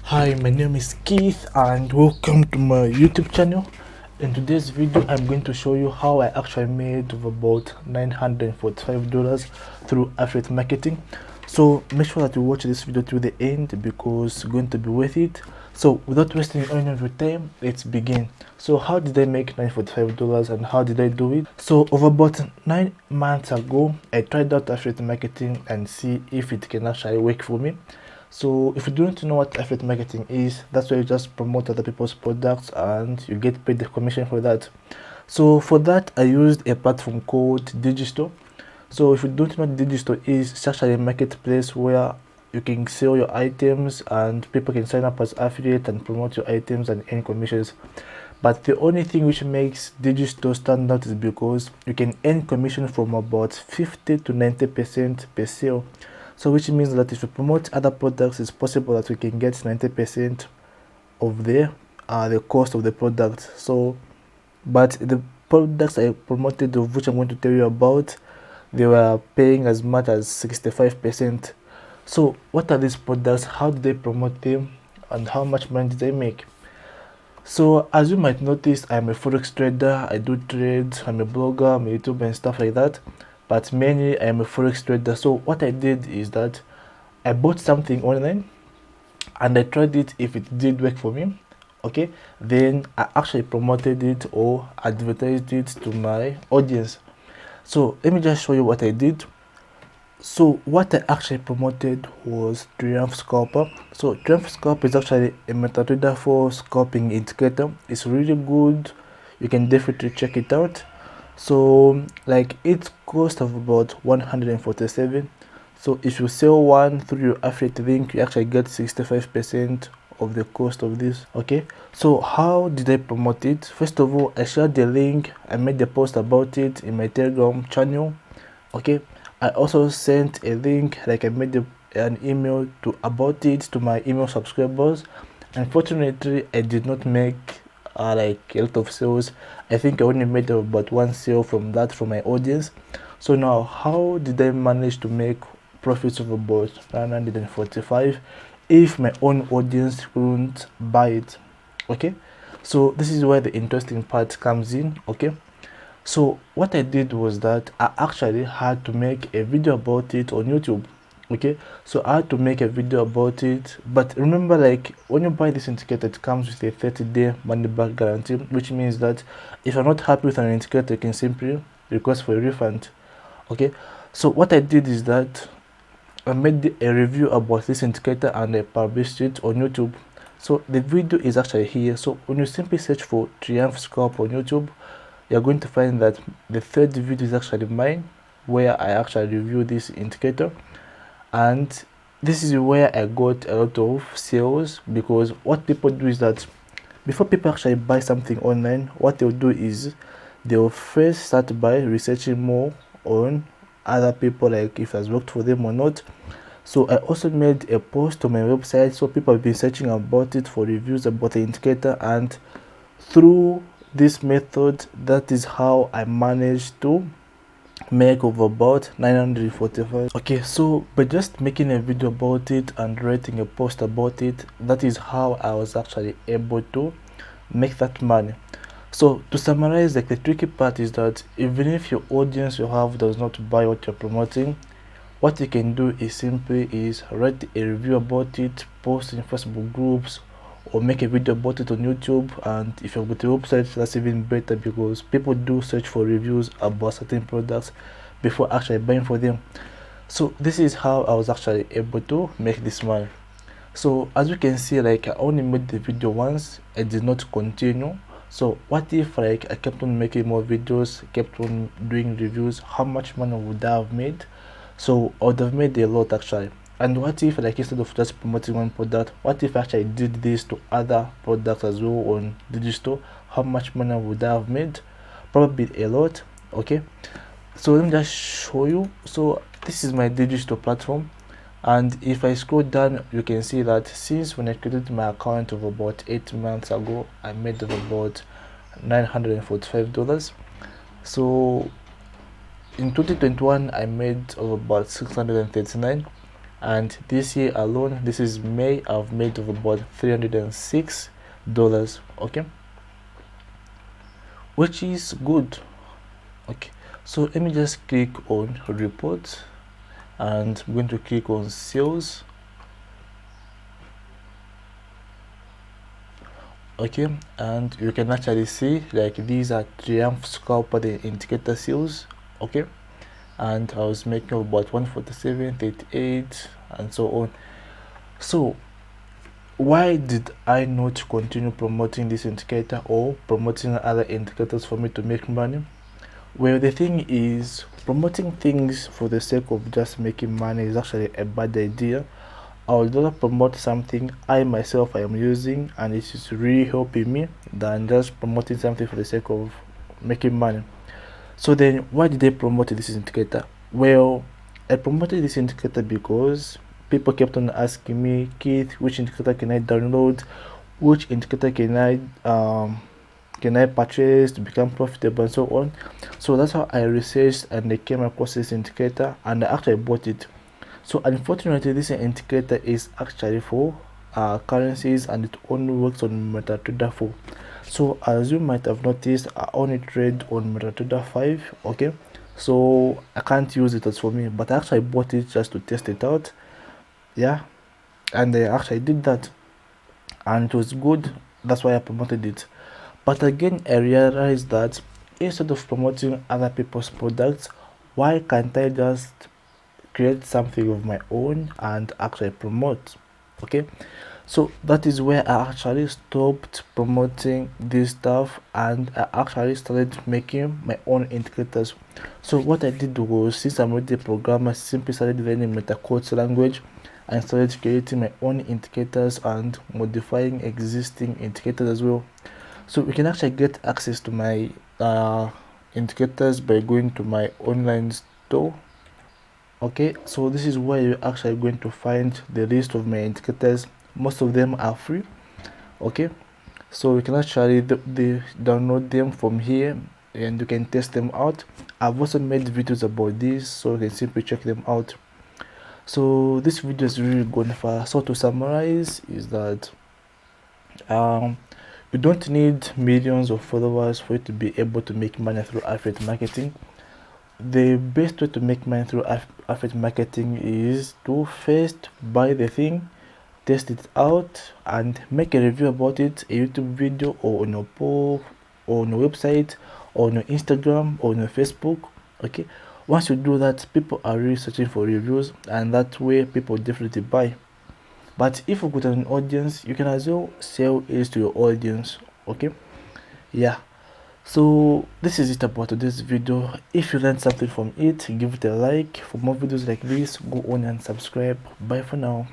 Hi, my name is Keith and welcome to my YouTube channel. In today's video, I'm going to show you how I actually made of about $945 through affiliate marketing. So make sure that you watch this video to the end because it's going to be worth it. So without wasting any of your time, let's begin. So how did I make $945 and how did I do it? So over about 9 months ago, I tried out affiliate marketing and see if it can actually work for me. So if you don't know what affiliate marketing is, that's where you just promote other people's products and you get paid the commission for that. So for that, I used a platform called Digistore. So if you don't know what Digistore is, it's actually a marketplace where you can sell your items and people can sign up as affiliate and promote your items and earn commissions. But the only thing which makes Digistore stand out is because you can earn commission from about 50 to 90% per sale. So which means that if you promote other products, it's possible that we can get 90% of the cost of the product. So but the products I promoted, of which I'm going to tell you about, they were paying as much as 65%. So what are these products, how do they promote them, and how much money did they make? So as you might notice, I'm a forex trader. I do trades, I'm a blogger, I'm a YouTuber and stuff like that, but mainly I'm a forex trader. So what I did is that I bought something online and I tried it if it did work for me. Okay, then I actually promoted it or advertised it to my audience. So let me just show you what I did. So what I actually promoted was Triumph Scalper. So Triumph Scalper is actually a MetaTrader 4 scalping indicator. It's really good. You can definitely check it out. So like its cost of about 147. So if you sell one through your affiliate link, you actually get 65% of the cost of this. Okay, so how did I promote it? First of all, I shared the link. I made a post about it in my Telegram channel. Okay, I also sent a link, like I made an email to about it to my email subscribers. Unfortunately, I did not make like a lot of sales. I think I only made about one sale from that from my audience. So now how did I manage to make profits of about 945 if my own audience couldn't buy it? Okay, so this is where the interesting part comes in. Okay, so what I did was that I actually had to make a video about it on YouTube. Okay, so I had to make a video about it, but remember, like when you buy this indicator, it comes with a 30-day money back guarantee, which means that if you're not happy with an indicator, you can simply request for a refund. Okay, so what I did is that I made a review about this indicator and I published it on YouTube. So the video is actually here. So when you simply search for Triumph Scalp on YouTube, you're going to find that the third video is actually mine, where I actually review this indicator. And this is where I got a lot of sales, because what people do is that before people actually buy something online, what they'll do is they'll first start by researching more on other people, like if it has worked for them or not. So I also made a post on my website, so people have been searching about it for reviews about the indicator, and through this method, that is how I managed to make of about 945. Okay, so by just making a video about it and writing a post about it, that is how I was actually able to make that money. So to summarize, like the tricky part is that even if your audience you have does not buy what you're promoting, what you can do is simply write a review about it, post in Facebook groups, or make a video about it on YouTube. And if you've got a website, that's even better, because people do search for reviews about certain products before actually buying for them. So this is how I was actually able to make this money. So as you can see, like I only made the video once, I did not continue. So what if like I kept on making more videos, kept on doing reviews, how much money would I have made? So I would have made a lot actually. And what if, like, instead of just promoting one product, what if actually I did this to other products as well on Digistore? How much money would I have made? Probably a lot. Okay, so let me just show you. So this is my Digistore platform, and if I scroll down, you can see that since when I created my account of about 8 months ago, I made of about $945. So in 2021 I made of about 639, and this year alone, this is May, I've made of about $306, okay, which is good. Okay, so let me just click on reports, and I'm going to click on sales. Okay, and you can actually see like these are Triumph Scalper, the indicator sales. Okay, and I was making about 147, 38, and so on. So why did I not continue promoting this indicator or promoting other indicators for me to make money? Well, the thing is, promoting things for the sake of just making money is actually a bad idea. I would rather promote something I myself am using and it is really helping me than just promoting something for the sake of making money. So then why did I promote this indicator? Well, I promoted this indicator because people kept on asking me, Keith, which indicator can I download? Which indicator can I purchase to become profitable and so on. So that's how I researched and I came across this indicator and I actually bought it. So unfortunately, this indicator is actually for currencies and it only works on MetaTrader 4. So as you might have noticed, I only trade on MetaTrader 5. Okay, so I can't use it as for me, but I actually bought it just to test it out. Yeah, and I actually did that and it was good. That's why I promoted it. But again, I realized that instead of promoting other people's products, why can't I just create something of my own and actually promote? Okay, so that is where I actually stopped promoting this stuff and I actually started making my own indicators. So what I did was, since I'm already a programmer, I simply started learning MetaQuotes language and started creating my own indicators and modifying existing indicators as well. So we can actually get access to my indicators by going to my online store. Okay, so this is where you're actually going to find the list of my indicators. Most of them are free. Okay, so you can actually download them from here and you can test them out. I've also made videos about this, so you can simply check them out. So this video is really gone far. So to summarize is that you don't need millions of followers for you to be able to make money through affiliate marketing. The best way to make money through affiliate marketing is to first buy the thing, test it out, and make a review about it, a YouTube video, or on your post, or on your website, or on your Instagram, or on your Facebook. Okay, once you do that, people are really searching for reviews, and that way people definitely buy. But if you got an audience, you can as well sell it to your audience. Okay, yeah. So this is it about today's video. If you learned something from it, give it a like. For more videos like this, go on and subscribe. Bye for now.